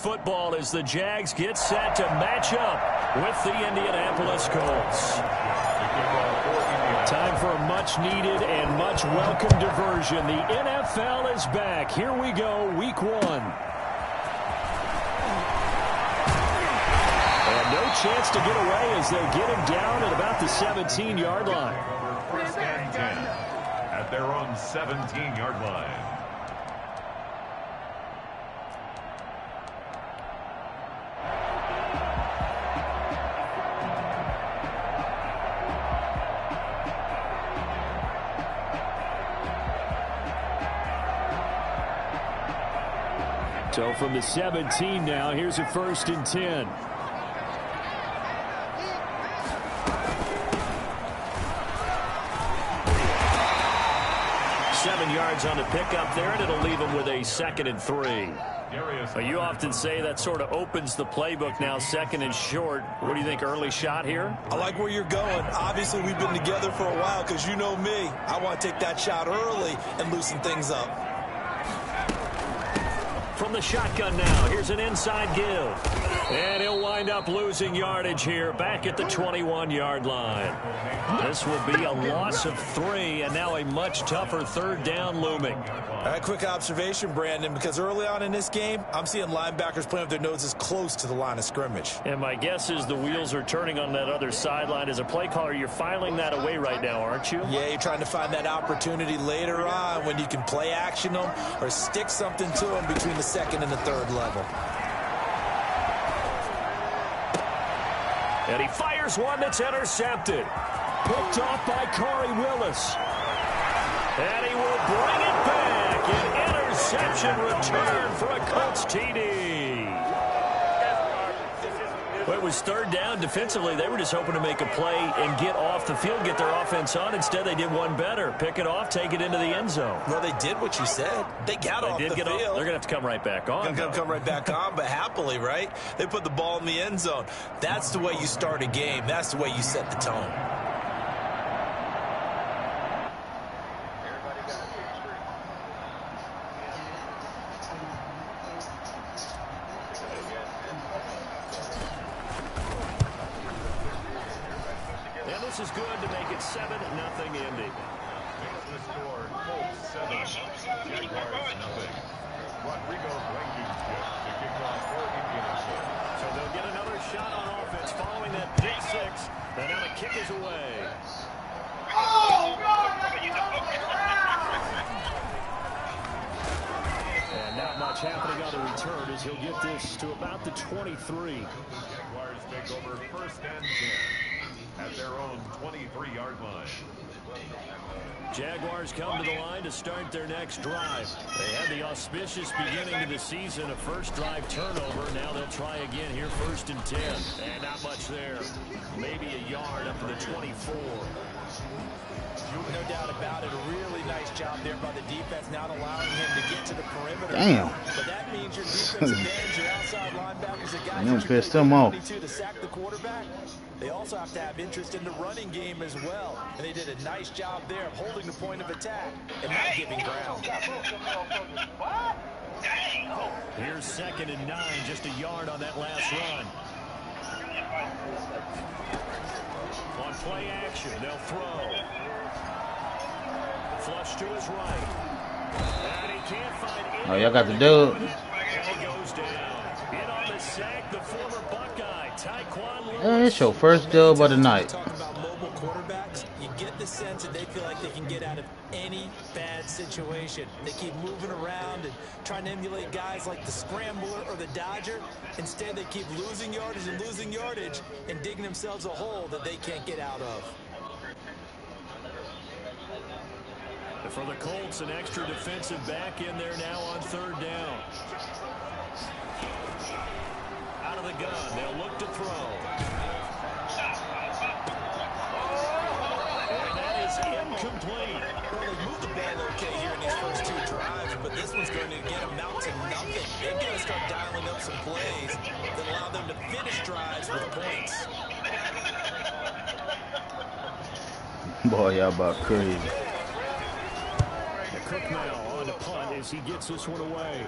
football as the Jags get set to match up with the Indianapolis Colts. Time for a much-needed and much-welcome diversion. The NFL is back. Here we go, Week 1. And no chance to get away as they get him down at about the 17-yard line. First and 10 at their own 17-yard line. So from the 17 now, here's a 1st and 10. Yards on the pickup there, and it'll leave him with a 2nd and 3. You often say that sort of opens the playbook now, 2nd and short. What do you think, early shot here? I like where you're going. Obviously, we've been together for a while because you know me. I want to take that shot early and loosen things up. From the shotgun now, here's an inside give. And he'll wind up losing yardage here back at the 21-yard line. This will be a loss of 3, and now a much tougher 3rd down looming. All right, quick observation, Brandon, because early on in this game, I'm seeing linebackers playing with their noses close to the line of scrimmage. And my guess is the wheels are turning on that other sideline. As a play caller, you're filing that away right now, aren't you? Yeah, you're trying to find that opportunity later on when you can play action them or stick something to them between the 2nd and the 3rd level. And he fires one that's intercepted. Picked off by Corey Willis. And he will bring it back. An interception return for a Colts TD. Well, it was 3rd down. Defensively, they were just hoping to make a play and get off the field, get their offense on. Instead, they did one better. Pick it off, take it into the end zone. Well, they did what you said. They got off the field. They're going to have to come right back on. Come right back on, but happily, right? They put the ball in the end zone. That's the way you start a game. That's the way you set the tone. This is good to make it 7-0 Indy. The score, Colts 7, Jaguars 0. Rodrigo Blankenship to kick off for Indianapolis. So they'll get another shot on offense following that pick 6. And now the kick is away. And not much happening on the return as he'll get this to about the 23. Jaguars take over 1st and 10 at their own 23-yard line. Jaguars come to the line to start their next drive. They had the auspicious beginning to the season, a first drive turnover. Now they'll try again here, 1st and 10. And not much there. Maybe a yard up to the 24. No doubt about it. A really nice job there by the defense, not allowing him to get to the perimeter. Damn. But that means your defensive ends, your outside linebackers, the guys that pissed them off. To sack the quarterback. They also have to have interest in the running game as well. And they did a nice job there of holding the point of attack and not giving ground. Here's 2nd and 9, just a yard on that last run. On play action, they'll throw. Flush to his right. And he can't find any. Oh, y'all got the dude. And he goes down. In on the sack, the former Buckeye, Tyquan Lewis. It's your first dub of the night. Talk about mobile quarterbacks. You get the sense that they feel like they can get out of any bad situation. They keep moving around and trying to emulate guys like the Scrambler or the Dodger. Instead, they keep losing yardage and digging themselves a hole that they can't get out of. For the Colts, an extra defensive back in there now on 3rd down. Out of the gun, they'll look to throw. And that is incomplete. Well, they moved the ball okay here in these first 2 drives, but this one's going to get them out to nothing. They've got to start dialing up some plays that allow them to finish drives with points. Boy, y'all about crazy. Cook now on the punt as he gets this one away.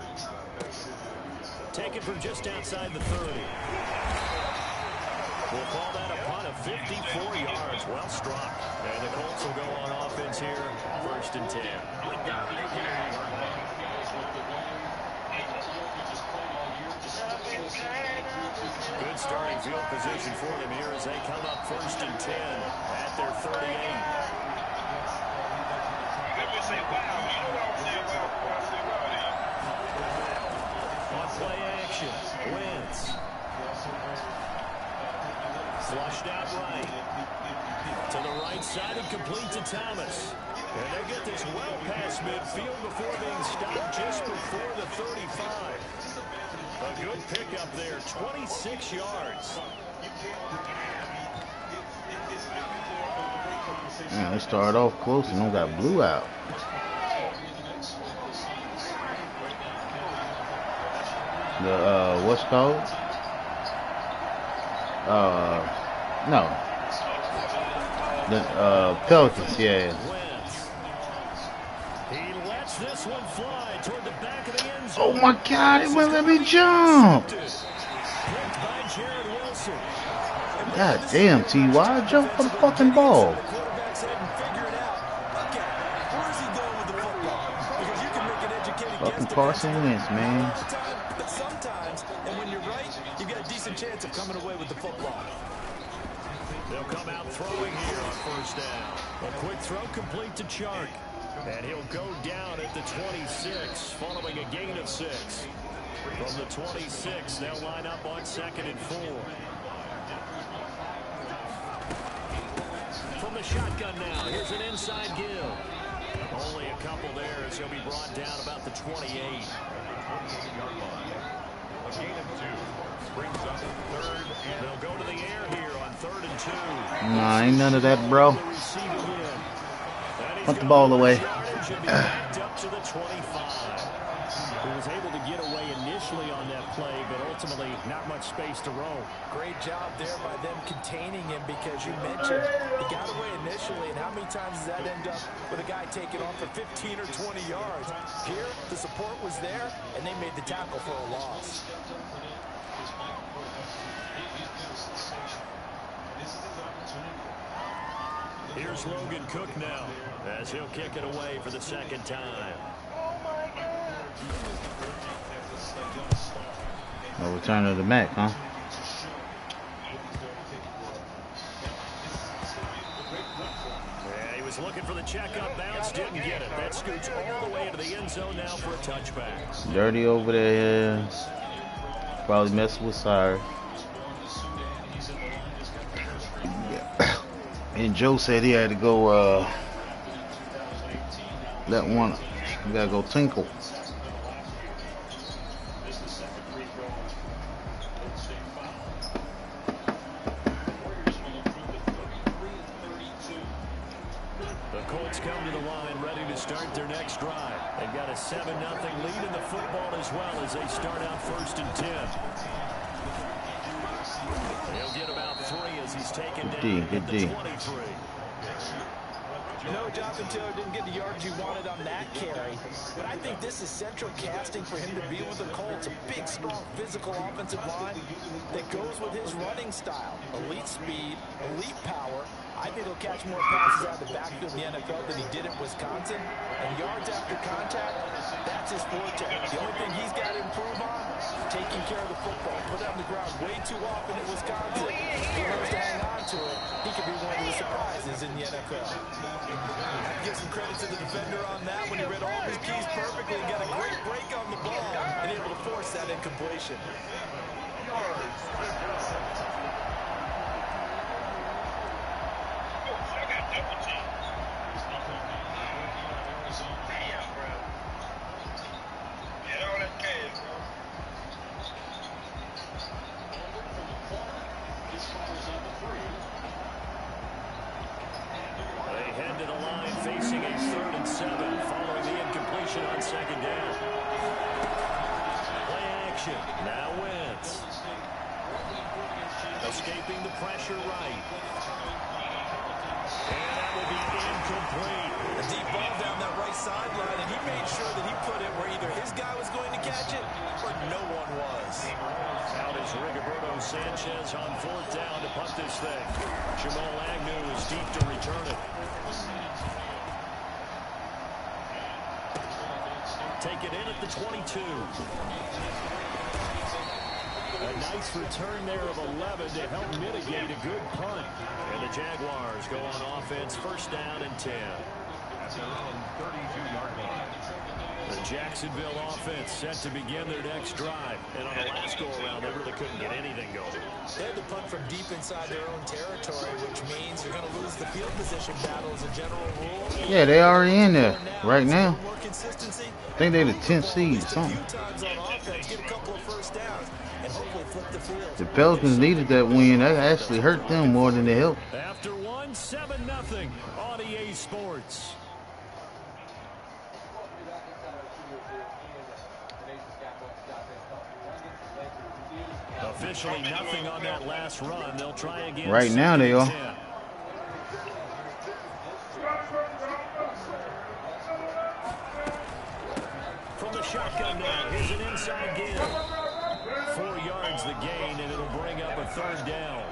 Taken from just outside the 30. We'll call that a punt of 54 yards. Well struck. And the Colts will go on offense here, 1st and 10. Good starting field position for them here as they come up 1st and 10 at their 38. On play action, Wentz. Flushed out right. To the right side and complete to Thomas. And they get this well past midfield before being stopped just before the 35. A good pickup there, 26 yards. Man, they started off close and don't got blew out. The what's it called? No. The Pelicans, yeah. He lets this one fly toward the back of the end zone. Oh my God, it wouldn't let me jump. God damn, T.Y. Jump for the fucking ball. Fucking Carson Wentz, man. But sometimes, and when you're right, you've got a decent chance of coming away with the football. They'll come out throwing here on 1st down. A quick throw complete to Chark. And he'll go down at the 26, following a gain of 6. From the 26, they'll line up on 2nd and 4. From the shotgun now, here's an inside give. Only a couple there as he'll be brought down about the 28. A gain of 2 brings up 3rd and they'll go to the air here on 3rd and 2. Nah, ain't none of that, bro. Put the ball away. Up to the 25. He was able to get away initially on that play, but ultimately not much space to roam. Great job there by them containing him because you mentioned he got away initially, and how many times does that end up with a guy taking off for 15 or 20 yards? Here, the support was there, and they made the tackle for a loss. Here's Logan Cook now as he'll kick it away for the 2nd time. No return of the Mac, huh? Yeah, he was looking for the check-up bounce, didn't get it. That scoots all the way into the end zone now for a touchback. Dirty over there. Probably messing with Cyrus. And Joe said he had to go that one. We gotta go tinkle. The Colts come to the line ready to start their next drive. They've got a 7-0 lead in the football as well as they start out 1st and 10. He'll get about 3 as he's taken down at the 23. No, Jonathan Taylor didn't get the yards he wanted on that carry, but I think this is central casting for him to be with the Colts. A big, strong, physical offensive line that goes with his running style. Elite speed, elite power. I think he'll catch more passes out of the backfield in the NFL than he did at Wisconsin. And yards after contact, that's his forte. The only thing he's got to improve on, taking care of the football. Put it on the ground way too often at Wisconsin. He learns to hang on to it. He could be one of the surprises in the NFL. Give some credit to the defender on that when he read all of his keys perfectly and got a great break on the ball and able to force that incompletion. Facing a 3rd and 7 following the incompletion on 2nd down. Play action. Now Wentz. Escaping the pressure right. And that will be incomplete. A deep ball down that right sideline, and he made sure that he put it where either his guy was going to catch it or no one was. Out is Rigoberto Sanchez on 4th down to punt this thing. Jamal Agnew is deep to return it. Take it in at the 22. A nice return there of 11 to help mitigate a good punt. And the Jaguars go on offense, 1st down and 10. At their own 32-yard line. The Jacksonville offense set to begin their next drive. And on the last go-around, they really couldn't get anything going. They had to punt from deep inside their own territory, which means you're going to lose the field position battle as a general rule. Yeah, they already in there right now. More consistency. I think they're the 10th seed or something. Get a couple of first downs and hopefully flip the field. The Pelicans needed that win. That actually hurt them more than it helped. After one, 7-0 on EA Sports. Officially nothing on that last run. They'll try again. Right now they are. From the shotgun now, here's an inside give. 4 yards the gain, and it'll bring up a 3rd down.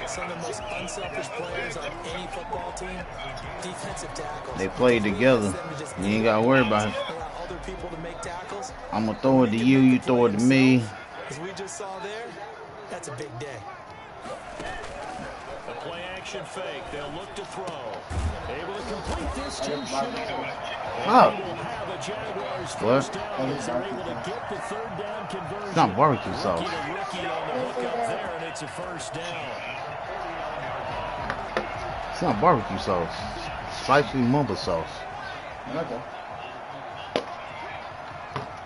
Some of the most unselfish players on any football team, defensive tackles. They played together. You ain't got to worry about it. Other people to make tackles. I'm going to throw it to you, you throw it to me. As we just saw there, that's a big day. The play action fake. They'll look to throw. Able to complete this to Chanel. Oh. Will have a Jaguars What? 1st down as they're able to get the 3rd down conversion. It's not barbecue sauce. Get a rookie on the hook up there, and it's a 1st down. It's not barbecue sauce. It's spicy mumbo sauce.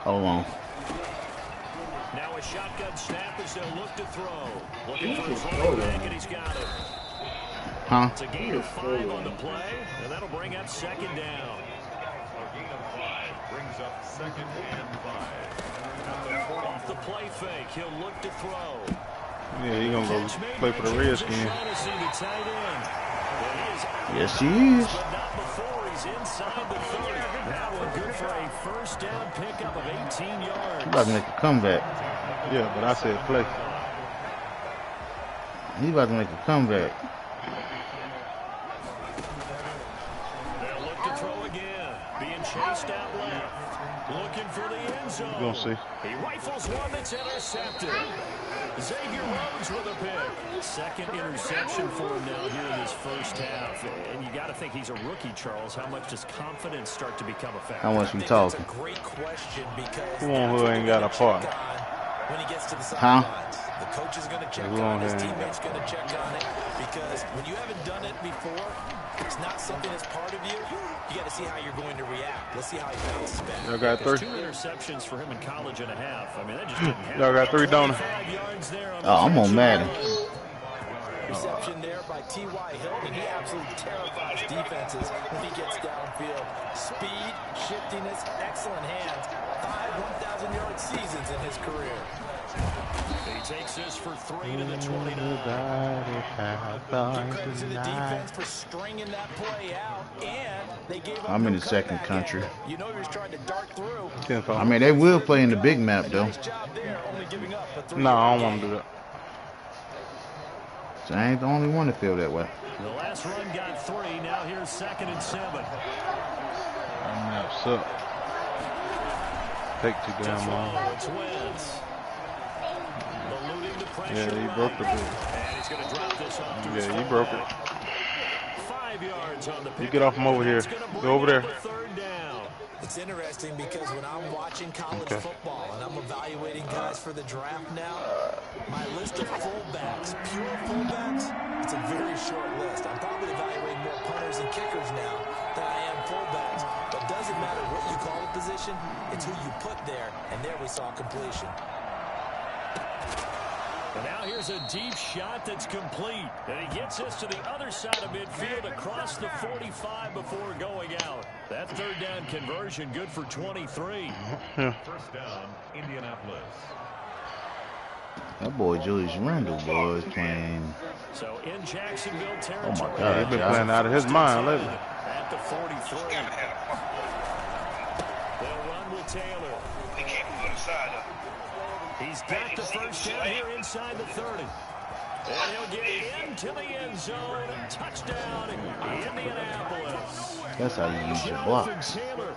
Hold on. Now a shotgun snap as they'll look to throw. Looking for his running back, and he's got it. Huh? It's a gain of 5 on the play, and that'll bring up 2nd down. A gain of 5 brings up 2nd and 5. Off the play fake, he'll look to throw. Yeah, he's going to go play for the Redskins. Yes, he is. But not before he's inside the 30. That one good for a 1st down pickup of 18 yards. He's about to make a comeback. Yeah, but I said play. He's about to make a comeback. They'll look to throw again. Being chased out left. Looking for the end zone. You're going to see. He rifles one that's intercepted. Xavier Rhodes with a pick. 2nd interception for him now here in this 1st half. And you got to think he's a rookie, Charles. How much does confidence start to become a factor? How much we talking? That's a great question because Who on who ain't got a part? when he gets to the Huh? sidelines. The coach is going to check Who on on it. His here ain't teammates going to check on it because when you haven't done it before, it's not something that's part of you. You got to see how you're going to react. Let's see how he bounces back. Y'all got 3? 2 interceptions for him in college and a half. I mean, that just didn't happen. Y'all got 3, don't you? 5 yards there on Oh, I'm on Madden. Reception there by T.Y. Hilton. He absolutely terrifies defenses when he gets downfield. Speed, shiftiness, excellent hands. 5 1,000-yard seasons in his career. He takes this for 3 to the 29. Give credit to the defense for stringing that play out, and they gave up I'm in no the second comeback country. angle. You know he was trying to dart through. I mean, they will play in the big map, though. Nice job there, only giving up a 3 No, I don't want to do that. So I ain't the only one to feel that way. The last run got 3. Now here's 2nd and 7. What's up? Take too damn long. It's Wentz. Eluding the pressure. Yeah, he broke the ball. And he's going to drop this off to his Yeah, he broke it. fullback. 5 yards on the pick. You get off him over here. Go over there. 3rd down. It's interesting because when I'm watching college football and I'm evaluating guys for the draft now, my list of fullbacks, pure fullbacks, it's a very short list. I'm probably evaluating more punters and kickers now than I am fullbacks. But it doesn't matter what you call a position, it's who you put there, and there we saw completion. And now here's a deep shot that's complete. And he gets us to the other side of midfield across the 45 before going out. That 3rd down conversion good for 23. Yeah. 1st down, Indianapolis. That boy Julius Randle, boy, is playing So in Jacksonville territory. Oh, my God. He's been playing out of his mind lately. At the 43. They'll run with Taylor. They can't move on the side of him. He's got the first down here inside the 30. And he'll get into the end zone. Touchdown, Indianapolis. That's how you use your blocks. Taylor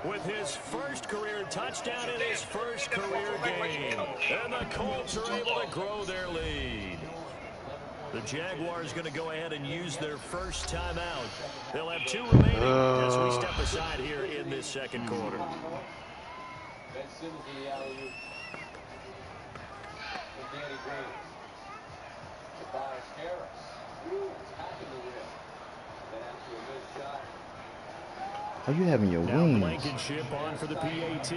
with his first career touchdown in his first career game. And the Colts are able to grow their lead. The Jaguars going to go ahead and use their first timeout. They'll have 2 remaining as we step aside here in this second quarter. How you having your Now wings? Blankenship on for the PAT.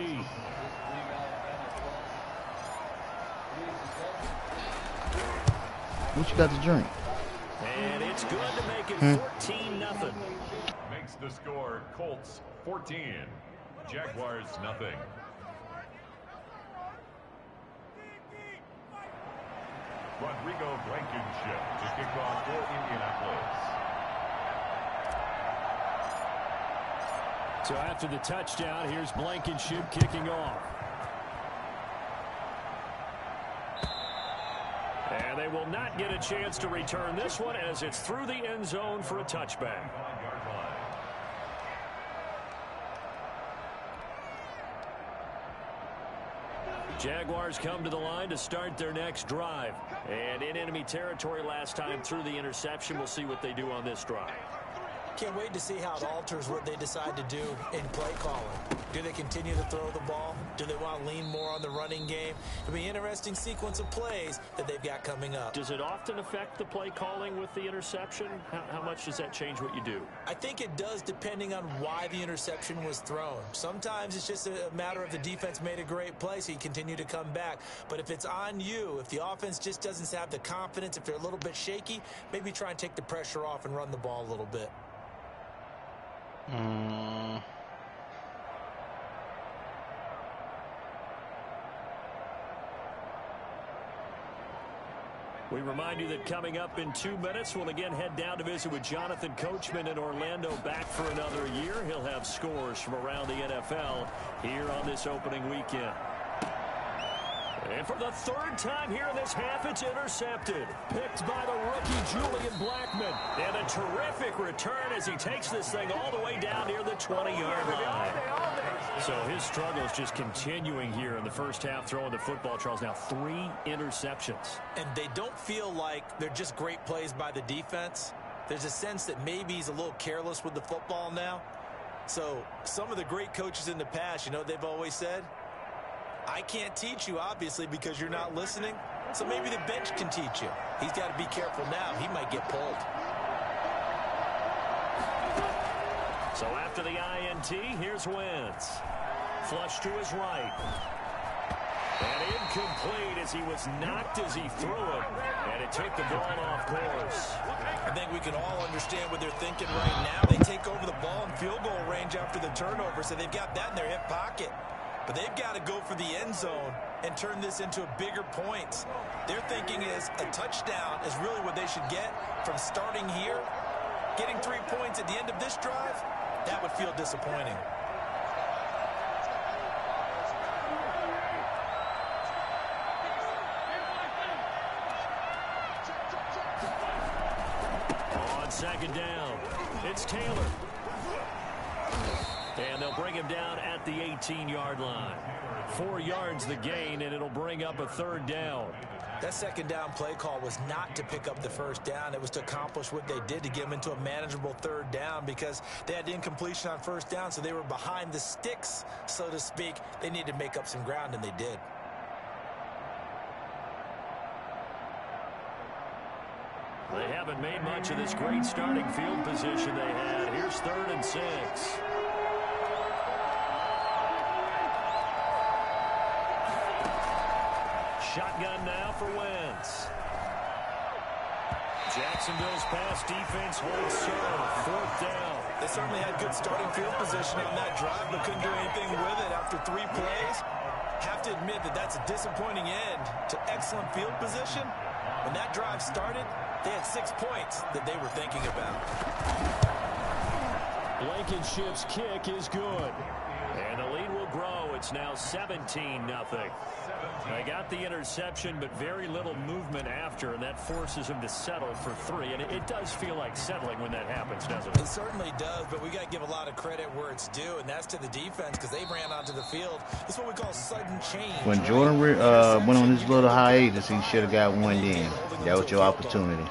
What you got to drink? And it's good to make it 14-0. Makes the score Colts 14, Jaguars nothing. Rodrigo Blankenship to kick off for Indianapolis. So after the touchdown, here's Blankenship kicking off. And they will not get a chance to return this one as it's through the end zone for a touchback. Jaguars come to the line to start their next drive. And in enemy territory last time through the interception. We'll see what they do on this drive. Can't wait to see how it alters what they decide to do in play calling. Do they continue to throw the ball? Do they want to lean more on the running game? It'll be an interesting sequence of plays that they've got coming up. Does it often affect the play calling with the interception? How much does that change what you do? I think it does depending on why the interception was thrown. Sometimes it's just a matter of the defense made a great play, so you continue to come back. But if it's on you, if the offense just doesn't have the confidence, if they're a little bit shaky, maybe try and take the pressure off and run the ball a little bit. We remind you that coming up in 2 minutes, we'll again head down to visit with Jonathan Coachman in Orlando, back for another year. He'll have scores from around the NFL here on this opening weekend. And for the 3rd time here in this half, it's intercepted. Picked by the rookie Julian Blackmon. And a terrific return as he takes this thing all the way down near the 20-yard line. So his struggle is just continuing here in the first half, throwing the football. Charles, now 3 interceptions. And they don't feel like they're just great plays by the defense. There's a sense that maybe he's a little careless with the football now. So some of the great coaches in the past, you know what they've always said? I can't teach you, obviously, because you're not listening. So maybe the bench can teach you. He's got to be careful now. He might get pulled. So after the INT, here's Wentz. Flush to his right. And incomplete as he was knocked as he threw it. And it took the ball off course. I think we can all understand what they're thinking right now. They take over the ball in field goal range after the turnover, so they've got that in their hip pocket. But they've got to go for the end zone and turn this into a bigger points. Their thinking is a touchdown is really what they should get from starting here. Getting 3 points at the end of this drive, that would feel disappointing. On 2nd down, it's Taylor. And they'll bring him down at the 18-yard line. 4 yards the gain, and it'll bring up a 3rd down. That 2nd down play call was not to pick up the 1st down. It was to accomplish what they did, to get them into a manageable 3rd down, because they had incompletion on 1st down, so they were behind the sticks, so to speak. They needed to make up some ground, and they did. They haven't made much of this great starting field position they had. Here's 3rd and 6. Shotgun now for Wentz. Jacksonville's pass defense holds serve. 4th down. They certainly had good starting field position on that drive, but couldn't do anything with it after 3 plays. Have to admit that that's a disappointing end to excellent field position, When that drive started, they had 6 points that they were thinking about. Blankenship's kick is good. And the lead will grow. It's now 17-0. They got the interception, but very little movement after, and that forces them to settle for 3. And it does feel like settling when that happens, doesn't it? It certainly does, but we got to give a lot of credit where it's due, and that's to the defense because they ran onto the field. It's what we call sudden change. When Jordan went on his little hiatus, he should have got one in. That was your opportunity.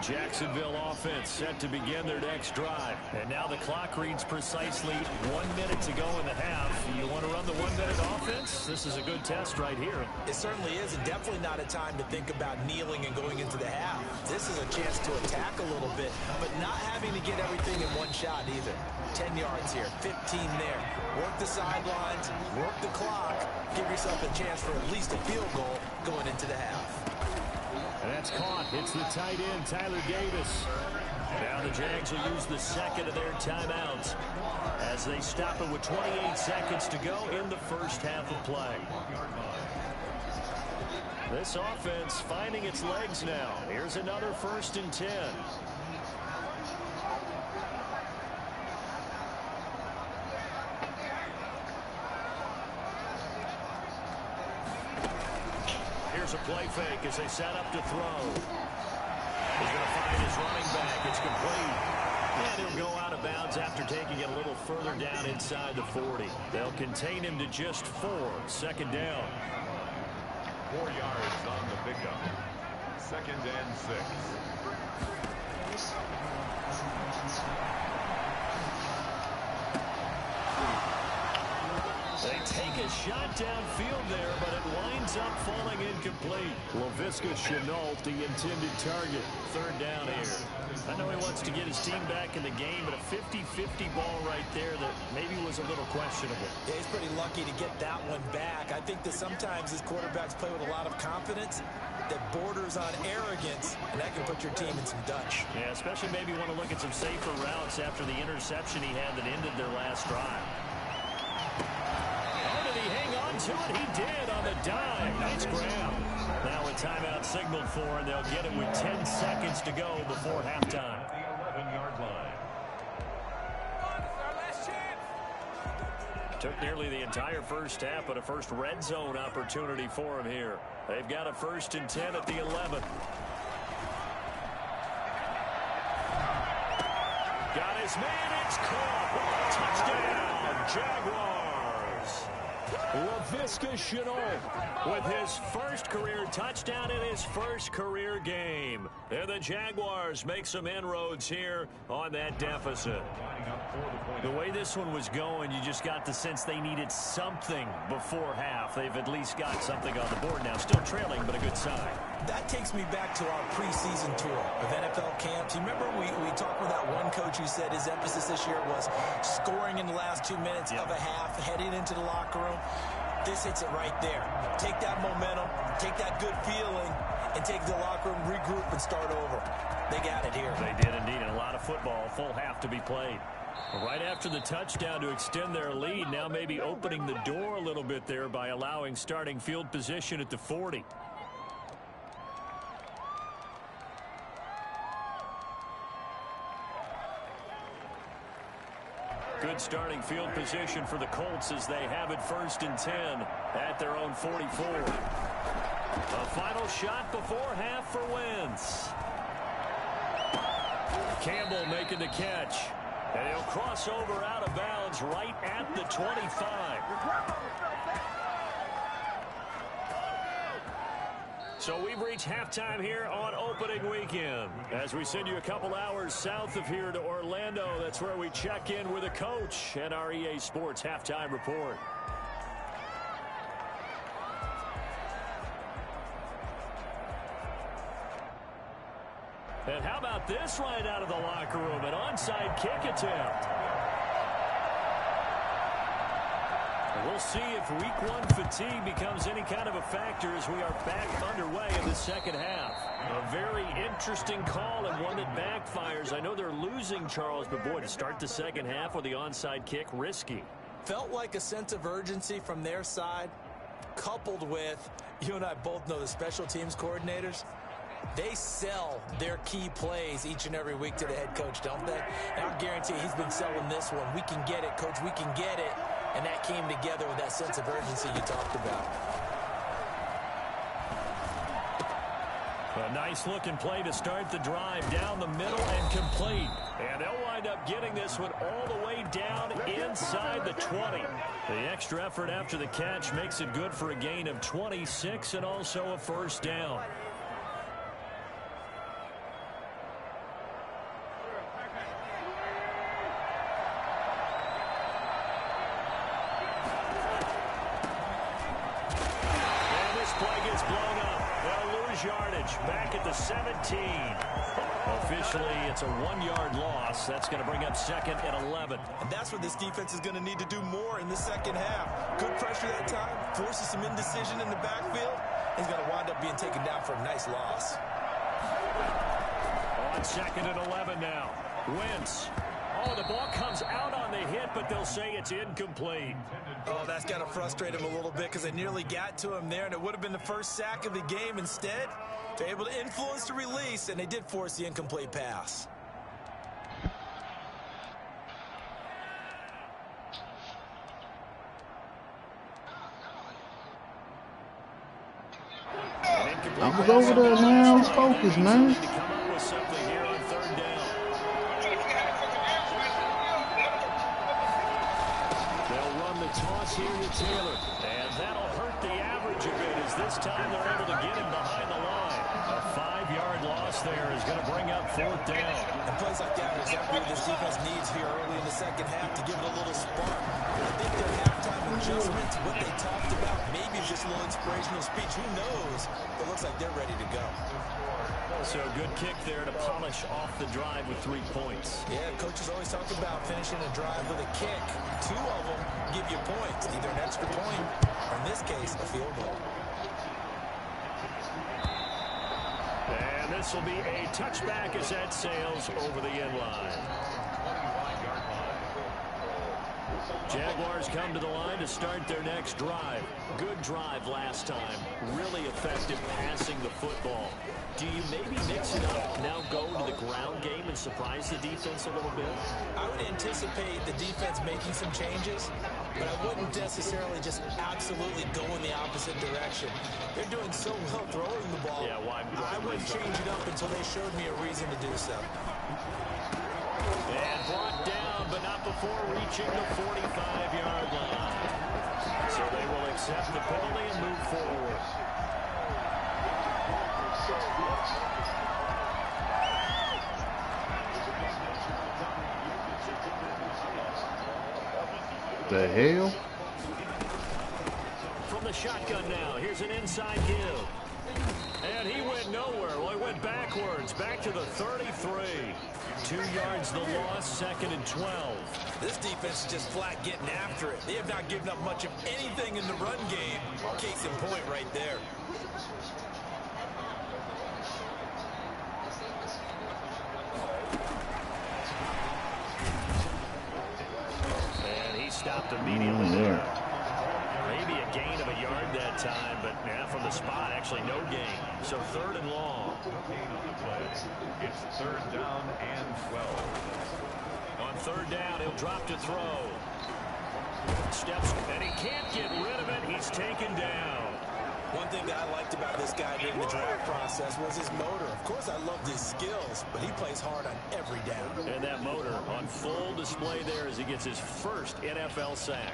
Jacksonville offense set to begin their next drive. And now the clock reads precisely 1 minute to go in the half. You want to run the 1 minute offense? This is a good test right here. It certainly is, and definitely not a time to think about kneeling and going into the half. This is a chance to attack a little bit, but not having to get everything in one shot either. 10 yards here, 15 there. Work the sidelines, work the clock. Give yourself a chance for at least a field goal going into the half. And that's caught. It's the tight end, Tyler Davis. Now the Jags will use the second of their timeouts as they stop it with 28 seconds to go in the first half of play. This offense finding its legs now. Here's another 1st and 10. Here's a play fake as they set up to throw. He's going to find his running back. It's complete. And he'll go out of bounds after taking it a little further down inside the 40. They'll contain him to just 4. 2nd down. 4 yards on the pickup. 2nd and 6. They take a shot downfield there, but it winds up falling incomplete. Laviska Shenault, the intended target. 3rd down here. I know he wants to get his team back in the game, but a 50-50 ball right there that maybe was a little questionable. Yeah, he's pretty lucky to get that one back. I think that sometimes his quarterbacks play with a lot of confidence that borders on arrogance, and that can put your team in some Dutch. Yeah, especially maybe want to look at some safer routes after the interception he had that ended their last drive. Did he hang on to it? He did on the dive. Nice grab. Now a timeout signaled for, and they'll get it with 10 seconds to go before halftime. The 11-yard line. Took nearly the entire first half, but a first red zone opportunity for him here. They've got a 1st and 10 at the 11. Got his man. It's caught. Touchdown, Jaguars. Laviska Shenault with his first career touchdown in his first career game. And the Jaguars make some inroads here on that deficit. The way this one was going, you just got the sense they needed something before half. They've at least got something on the board now. Still trailing, but a good sign. That takes me back to our preseason tour of NFL camps. You remember we talked with that one coach who said his emphasis this year was scoring in the last 2 minutes of a half, heading into the locker room. This hits it right there. Take that momentum, take that good feeling, and take the locker room, regroup, and start over. They got it here. They did indeed. And a lot of football, full half to be played. Right after the touchdown to extend their lead, now maybe opening the door a little bit there by allowing starting field position at the 40. Good starting field position for the Colts as they have it 1st and 10 at their own 44. A final shot before half for Wentz. Campbell making the catch. And he'll cross over out of bounds right at the 25. So we've reached halftime here on opening weekend. As we send you a couple hours south of here to Orlando, that's where we check in with a coach at our EA Sports Halftime Report. And how about this right out of the locker room? An onside kick attempt. We'll see if week 1 fatigue becomes any kind of a factor as we are back underway in the second half. A very interesting call and one that backfires. I know they're losing, Charles, but boy, to start the second half with the onside kick, risky. Felt like a sense of urgency from their side, coupled with, you and I both know the special teams coordinators, they sell their key plays each and every week to the head coach, don't they? And I'll guarantee he's been selling this one. We can get it, coach, we can get it. And that came together with that sense of urgency you talked about. A nice looking play to start the drive down the middle and complete. And they'll wind up getting this one all the way down inside the 20. The extra effort after the catch makes it good for a gain of 26 and also a first down. Yardage back at the 17. Officially, it's a 1-yard loss. That's going to bring up second and 11. And that's what this defense is going to need to do more in the second half. Good pressure that time, forces some indecision in the backfield. He's going to wind up being taken down for a nice loss. On second and 11 now. Wentz. Oh, the ball comes out on the hit, but they'll say it's incomplete. Oh, that's got to frustrate him a little bit because they nearly got to him there, and it would have been the first sack of the game. Instead, they're able to influence the release, and they did force the incomplete pass. I was over there, man. Focus, man. Here with Taylor, and that'll hurt the average a bit as this time they're able to get him behind the line. A 5-yard loss there is going to bring up fourth down. And plays like that are exactly what this defense needs here early in the second half to give it a little spark. I think their halftime adjustments, what they talked about, maybe just a little inspirational speech. Who knows? It looks like they're ready to go. So good kick there to polish off the drive with 3 points. Yeah, coaches always talk about finishing a drive with a kick. 2 of them give you points, either an extra point or, in this case, a field goal. And this will be a touchback as that sails over the end line. Jaguars come to the line to start their next drive. Good drive last time. Really effective passing the football. Do you maybe mix it up, now go to the ground game and surprise the defense a little bit? I would anticipate the defense making some changes, but I wouldn't necessarily just absolutely go in the opposite direction. They're doing so well throwing the ball. Yeah, why? I wouldn't change it up until they showed me a reason to do so. And brought down, but not before reaching the 45-yard line. So they will accept the penalty and move forward. The hell? From the shotgun now, here's an inside give. And he went nowhere. Well, he went backwards, back to the 33. 2 yards the loss, second and 12. This defense is just flat getting after it. They have not given up much of anything in the run game. Case in point right there. And he stopped immediately there. Maybe a gain of a yard that time, but yeah, from the spot, actually no gain. So third and long. It's third down and 12. On third down, he'll drop to throw. Steps, and he can't get rid of it. He's taken down. One thing that I liked about this guy during the draft process was his motor. Of course, I loved his skills, but he plays hard on every down. And that motor on full display there as he gets his first NFL sack.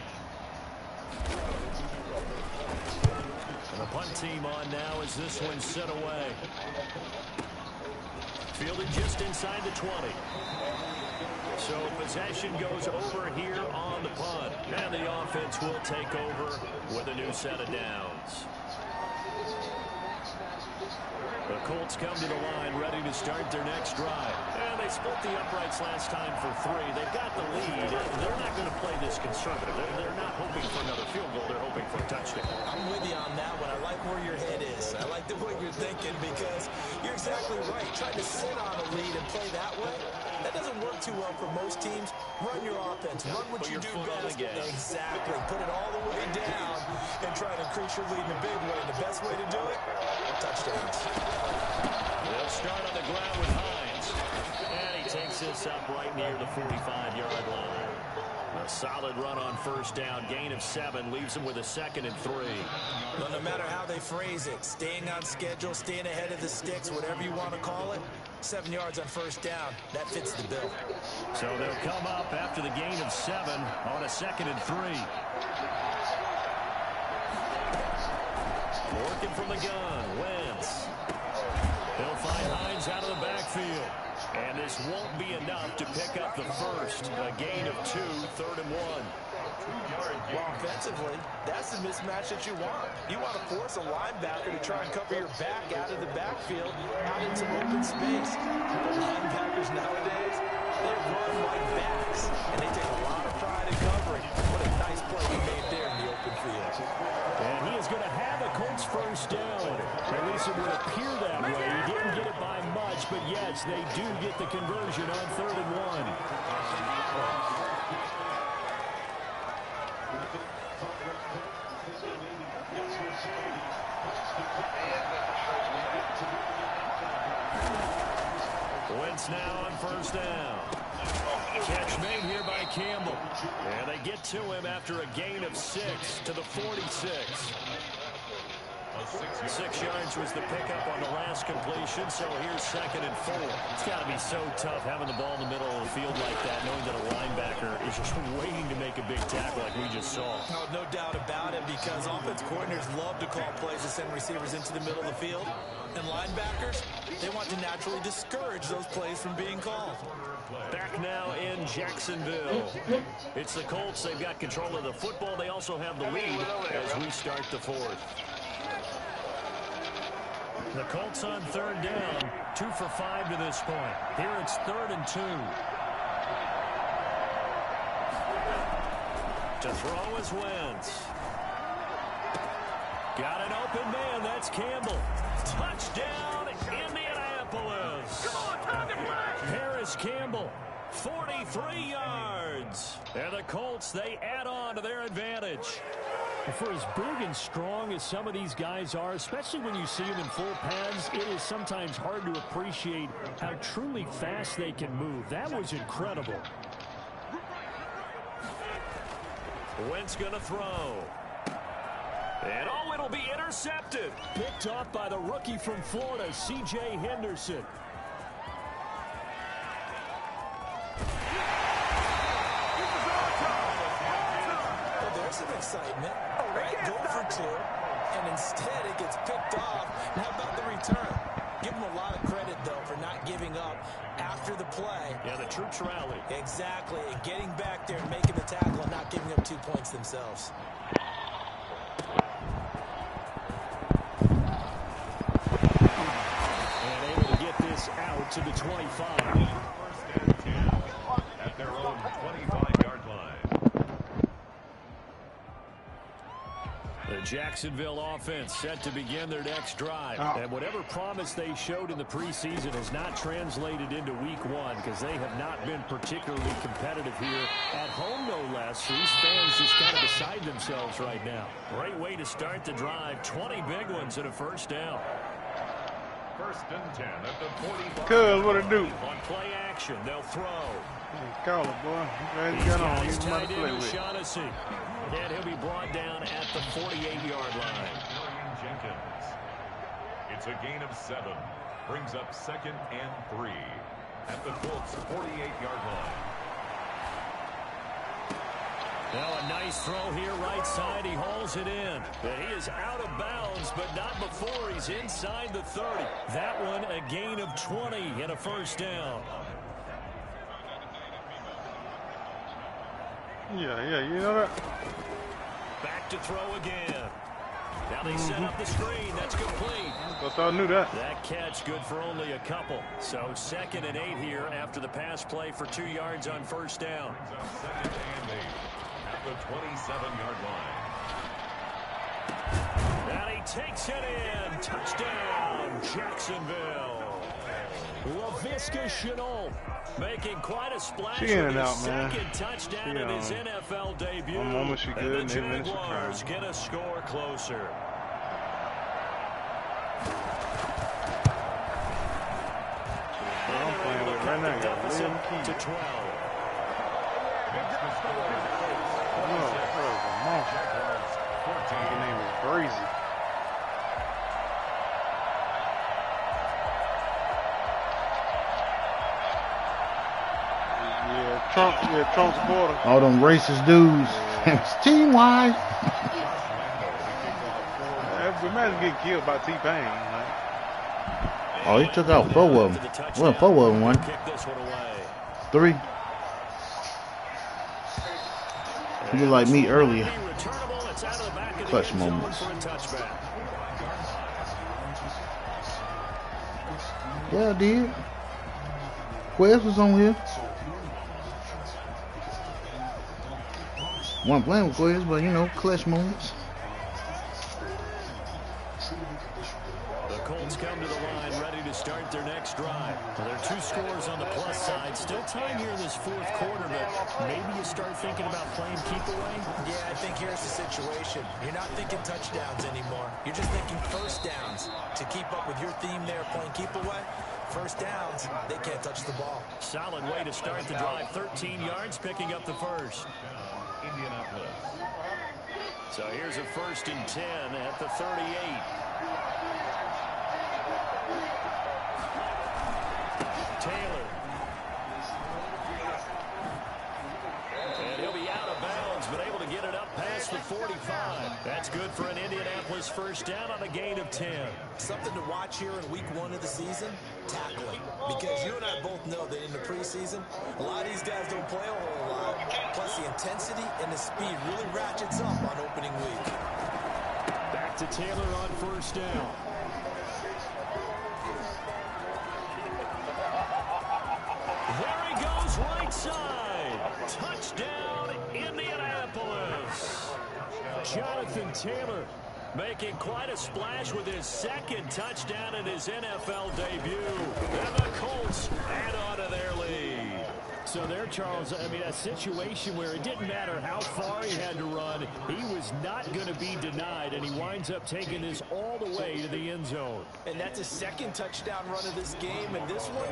And the punt team on now as this one's set away. Fielded just inside the 20. So possession goes over here on the punt. And the offense will take over with a new set of downs. The Colts come to the line ready to start their next drive. And they split the uprights last time for 3. They've got the lead. They're not going to play this conservative. They're not hoping for another field goal. They're hoping for a touchdown. I'm with you on that one. I like where your head is. I like the way you're thinking because you're exactly right. Trying to sit on a lead and play that way, that doesn't work too well for most teams. Run your offense. Run what you do best. Exactly. Put it all the way down and try to increase your lead in a big way. The best way to do it, touchdowns. They'll start on the ground with Hines. And he takes this up right near the 45-yard line. A solid run on first down. Gain of 7 leaves him with a 2nd and 3. Well, no matter how they phrase it, staying on schedule, staying ahead of the sticks, whatever you want to call it, 7 yards on first down, that fits the bill. So they'll come up after the gain of 7 on a 2nd and 3. Working from the gun, Wentz. He'll find Hines out of the backfield. And this won't be enough to pick up the first. A gain of 2, 3rd and 1. Well, offensively, that's the mismatch that you want. You want to force a linebacker to try and cover your back out of the backfield, out into open space. The linebackers nowadays, they run like backs, and they take a lot of pride in covering. What a nice play he made there in the open field. And he is going to have a Colts first down. At least it would appear that way. He didn't get it by much, but yes, they do get the conversion on 3rd and 1. Wentz now on first down. Catch made here by Campbell. And they get to him after a gain of 6 to the 46. 6 yards was the pickup on the last completion, so here's 2nd and 4. It's got to be so tough having the ball in the middle of the field like that, knowing that a linebacker is just waiting to make a big tackle like we just saw. No doubt about it, because offense coordinators love to call plays to send receivers into the middle of the field. And linebackers, they want to naturally discourage those plays from being called. Back now in Jacksonville. It's the Colts. They've got control of the football. They also have the lead as we start the 4th. The Colts on 3rd down, 2 for 5 to this point. Here it's 3rd and 2. To throw is Wentz. Got an open man. That's Campbell. Touchdown, Indianapolis. Harris Campbell, 43 yards. And the Colts, they add on to their advantage. For as big and strong as some of these guys are, especially when you see them in full pads, it is sometimes hard to appreciate how truly fast they can move. That was incredible. Wentz going to throw. And oh, it'll be intercepted. Picked off by the rookie from Florida, C.J. Henderson. Well, there's some excitement. Right? Go for 2, and instead it gets picked off. And how about the return? Give them a lot of credit, though, for not giving up after the play. Yeah, the troops rally. Exactly. Getting back there and making the tackle and not giving up 2 points themselves. And able to get this out to the 25. 1st and 10 at their own 25-yard line. The Jacksonville offense set to begin their next drive. And whatever promise they showed in the preseason has not translated into week 1 because they have not been particularly competitive here at home, no less. These fans just kind of beside themselves right now. Great way to start the drive. 20 big ones and a first down. 1st and 10 at the 45. Cuz, what it do? On play action, they'll throw. Call it, boy. I'm glad you These got on. guys He's somebody tied to play in with. Shaughnessy. And he'll be brought down at the 48-yard line. Jenkins. It's a gain of 7. Brings up 2nd and 3 at the Colts 48-yard line. Now a nice throw here right side. He hauls it in. But he is out of bounds, but not before he's inside the 30. That one a gain of 20 and a first down. Yeah, you know that? Back to throw again. Now they set up the screen. That's complete. Thought y'all knew that. That catch good for only a couple. So 2nd and 8 here after the pass play for 2 yards on first down. Brings up 2nd and 8 at the 27-yard line. And he takes it in. Touchdown, Jacksonville. LaVisca Chenault making quite a splash She in with and his out, man. second touchdown in his NFL debut. One moment she good, and the and 8 minutes she Jaguars crying. get a score closer. I'm playing with it right now. Got Deficit 11 keys. to 12. Makes the score Colts Oh, that was a monster. Jaguars 14. His name is Brazy. Yeah, Trump's border. All them racist dudes. It's team-wide. Imagine getting killed by T-Pain. Like, Oh, he took out 4 of them. Well, 4 of them won. Kick this one away. 3. He looked like me earlier. Returnable. It's out of the back of the Clutch end zone moments. for a touchback. Yeah, I did. Quez was on here. Wasn't playing with Quez, but you know, clutch moments. The Colts come to the line ready to start their next drive. Well, there are 2 scores on the plus side. Still time here in this 4th quarter, but maybe you start thinking about playing keep away. Yeah, I think here's the situation. You're not thinking touchdowns anymore. You're just thinking first downs. To keep up with your theme there, playing keep away, first downs, they can't touch the ball. Solid way to start the drive. 13 yards, picking up the first. Indianapolis. So here's a 1st and 10 at the 38. Taylor. And he'll be out of bounds, but able to get it up past the 45. That's good for an Indianapolis first down on a gain of 10. Something to watch here in week 1 of the season, tackling. Because you and I both know that in the preseason, a lot of these guys don't play a whole lot. Plus the intensity and the speed really ratchets up on opening week. Back to Taylor on first down. There he goes right side. Touchdown, Indianapolis. Jonathan Taylor making quite a splash with his 2nd touchdown in his NFL debut. And the Colts add on to their lead. So there, Charles, I mean, a situation where it didn't matter how far he had to run, he was not going to be denied, and he winds up taking this all the way to the end zone. And that's his 2nd touchdown run of this game, and this one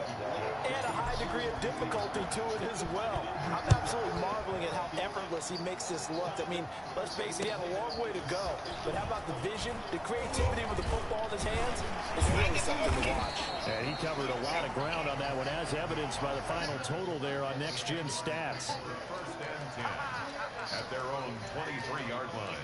had a high degree of difficulty to it as well. I'm absolutely marveling at how effortless he makes this look. I mean, let's face it, he had a long way to go. But how about the vision, the creativity with the football in his hands? It's really something to watch. And he covered a lot of ground on that one, as evidenced by the final total there on Next Gen Stats. 1st and 10 at their own 23-yard line.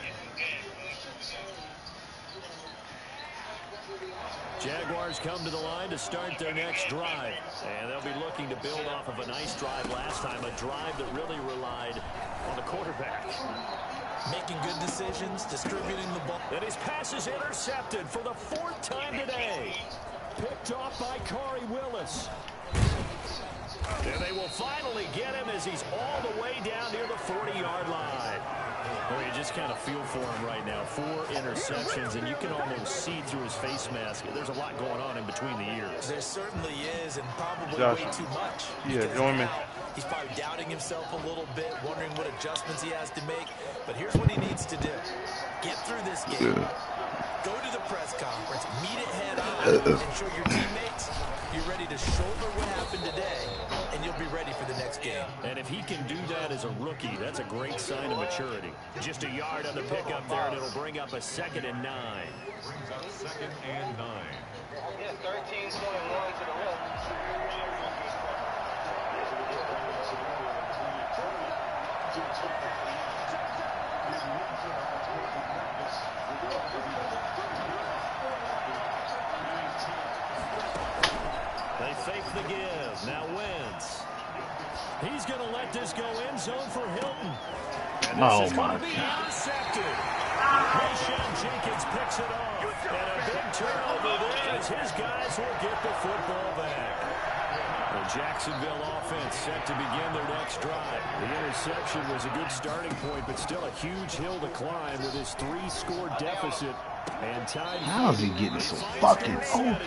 Jaguars come to the line to start their next drive. And they'll be looking to build off of a nice drive last time, a drive that really relied on the quarterback. Making good decisions, distributing the ball. And his pass is intercepted for the 4th time today. Picked off by Corey Willis. And they will finally get him as he's all the way down near the 40-yard line. Well, you just kind of feel for him right now. 4 interceptions, and you can almost see through his face mask. There's a lot going on in between the ears. There certainly is, and probably Josh, way too much. yeah, Because join me. now he's probably doubting himself a little bit, wondering what adjustments he has to make. But here's what he needs to do. Get through this game. Go to the press conference, meet it head on, and show your teammates you're ready to shoulder what happened today, and you'll be ready for the next game. And if he can do that as a rookie, that's a great sign of maturity. Just a yard on the pickup there, and it'll bring up a 2nd and 9. Brings up 2nd and 9. Yeah, 13-21 to the left. They fake the give. Now Wentz. He's going to let this go end zone for Hilton. Oh my God. Jenkins picks it off. And a big turnover there as his guys will get the football back. The Jacksonville offense set to begin their next drive. The interception was a good starting point, but still a huge hill to climb with his 3-score deficit. And time. How is he getting so fucking open? And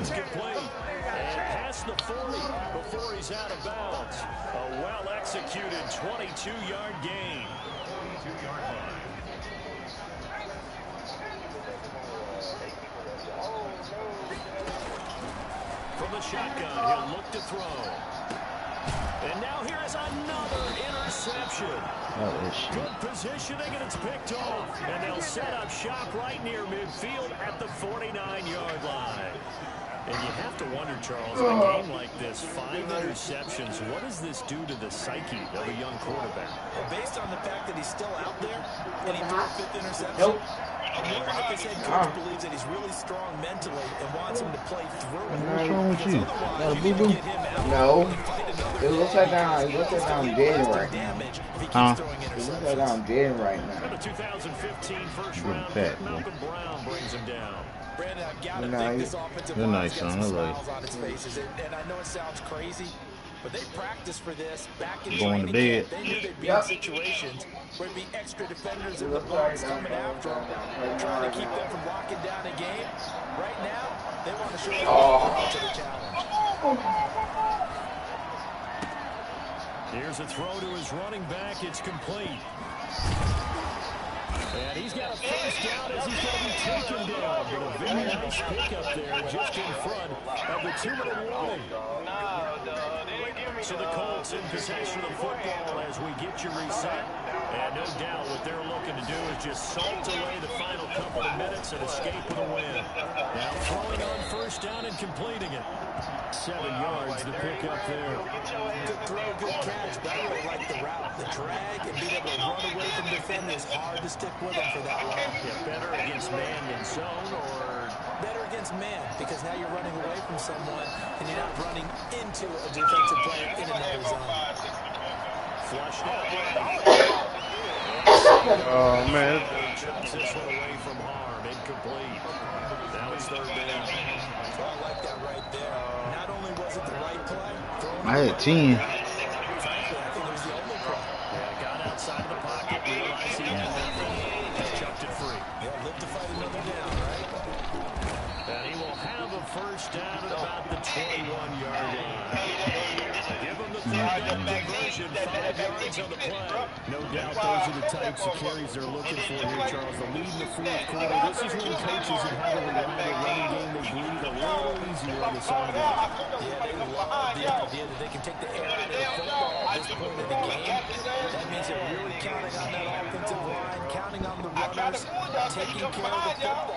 past the 40 before he's out of bounds. A well-executed 22-yard gain. 22-yard line. From the shotgun, he'll look to throw. And now here is another interception. Good positioning, and it's picked off. And they'll set up shop right near midfield at the 49-yard line. And you have to wonder, Charles, in a game like this, 5 interceptions, what does this do to the psyche of a young quarterback? Well, based on the fact that he's still out there and he threw a 5th interception, I'm wondering if his head coach believes that he's really strong mentally and wants him to play through it. What's wrong with you? Got a boo-boo? No. It looks like I'm dead right now. Huh? It looks like I'm dead right now. The 2015 first Good round fat, pick, Malcolm Brown brings him down. Brandon, I've got to Good think night. this offensive Good line's night, got son. some I love smiles on its faces. And I know it sounds crazy, but they practiced for this back in Going to training bed. camp. They knew they'd be in situations where it'd be extra defenders in the box coming after them, trying to keep them from locking down a game. Right now, they want to show them to the challenge. Here's a throw to his running back. It's complete. And he's got a first down as he's going to be taken down. But a very nice pickup there just in front of the 2-minute warning. So the Colts in possession of the football as we get you reset. And no doubt what they're looking to do is just salt away the final couple of minutes and escape with a win. Now throwing on first down and completing it. 7 yards to pick up there. Good throw, good catch. But I really like the route. The drag and being able to run away from defenders. Hard to stick with them for that long. Yeah, better against man than zone, or better against man, because now you're running away from someone and you're not running into a defensive player in another zone. Flushed out. Oh, man. Chucks this one away from harm. Incomplete. Now it's 3rd down. So I like that right there. Not only was it the right play, I had 10. frankly, I think it was the only play. Yeah, got outside of the pocket, realized he had nothing. Just chucked it free. Yeah, live to fight another down, right? And he will have a first down at about the 21-yard line. Give him the 3rd down conversion, 5 yards on the play. No doubt those are the types of carries they're looking for here, Charles. The lead in the 4th quarter. This is when coaches have had a reliable running game. They breathe a little easier on the sideline. Yeah, they love the idea that they can take the air out of the football at this point in the game. That means they're really counting on that offensive line, counting on the runners, taking care of the football.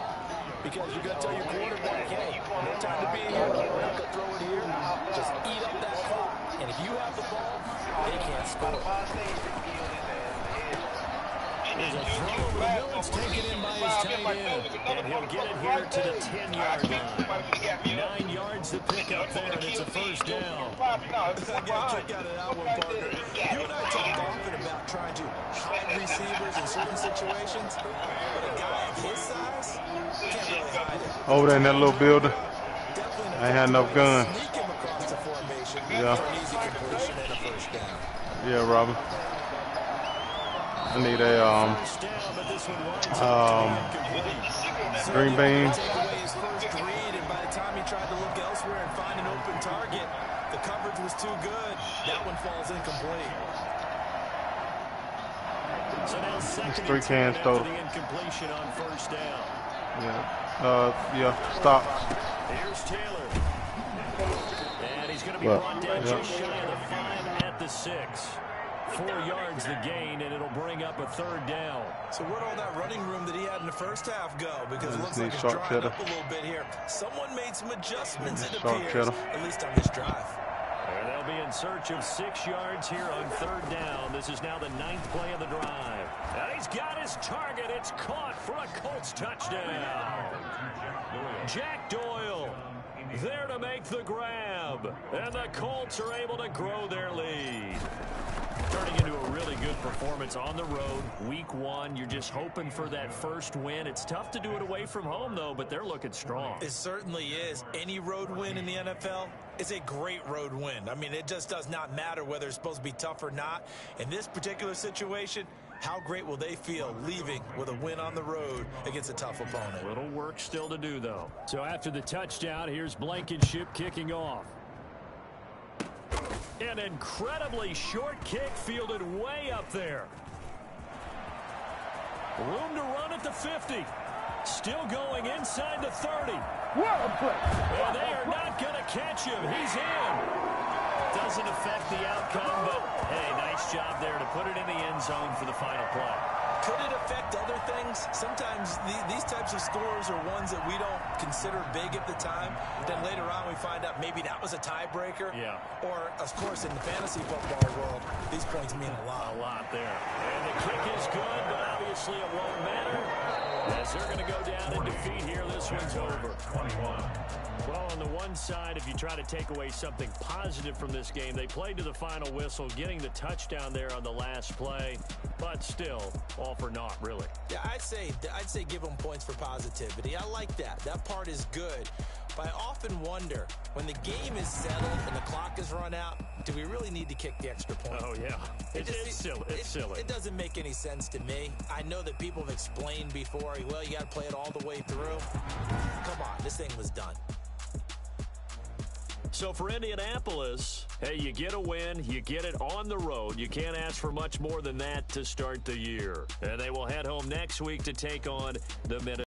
Because you're going to tell your quarterback, hey, no time to be here. We're not going to throw it here. Just eat up that clock. And if you have the ball, they can't score. There's a throw over the middle. It's taken in by his tight end. And he'll get it here to the 10-yard line. 9 yards to pick up there, and it's a first down. I got to check out of that one, partner. You and I talk often about trying to hide receivers in certain situations. But a guy of his size can't really hide it. Over there in that little building. I ain't had enough guns. Sneak him across the formation Yeah. for an easy completion and a first down. Yeah, Robin. I need a First down, but this one winds up incomplete. green bean. Take away his first read, and by the time he tried to look elsewhere and find an open target, the coverage was too good. That one falls incomplete. So now second 3 and 10 cans after total. the incompletion on first down. Yeah, stop. Here's Taylor. And he's going to be Well, brought down yeah. just shy of the 5 at the 6. 4 yards the gain, and it'll bring up a 3rd down. So where'd all that running room that he had in the first half go? Because it looks like it's Sharp drying cheddar. up a little bit here. Someone made some adjustments, it Sharp appears, cheddar. at least on this drive. And they'll be in search of 6 yards here on 3rd down. This is now the 9th play of the drive. And he's got his target. It's caught for a Colts touchdown. Jack Doyle. there to make the grab. And the Colts are able to grow their lead. Turning into a really good performance on the road. Week 1, you're just hoping for that first win. It's tough to do it away from home, though, but they're looking strong. It certainly is. Any road win in the NFL is a great road win. I mean, it just does not matter whether it's supposed to be tough or not. In this particular situation, how great will they feel leaving with a win on the road against a tough opponent? Little work still to do, though. So after the touchdown, here's Blankenship kicking off. An incredibly short kick fielded way up there. Room to run at the 50. Still going inside the 30. And they are not going to catch him. He's in. Doesn't affect the outcome, but, hey, nice job there to put it in the end zone for the final play. Could it affect other things? Sometimes these types of scores are ones that we don't consider big at the time. Then later on we find out maybe that was a tiebreaker. Yeah. Or, of course, in the fantasy football world, these points mean a lot. A lot there. And the kick is good, but obviously it won't matter, as they're going to go down in defeat here. This one's over. 21. Well, on the one side, if you try to take away something positive from this game, they played to the final whistle, getting the touchdown there on the last play, but still, all for naught, really. Yeah, I'd say give them points for positivity. I like that. That part is good. But I often wonder, when the game is settled and the clock is run out, do we really need to kick the extra point? Oh, yeah. It's silly. It's silly. It doesn't make any sense to me. I know that people have explained before, well, you got to play it all the way through. Come on, this thing was done. So for Indianapolis, hey, you get a win, you get it on the road. You can't ask for much more than that to start the year. And they will head home next week to take on the Minnesota.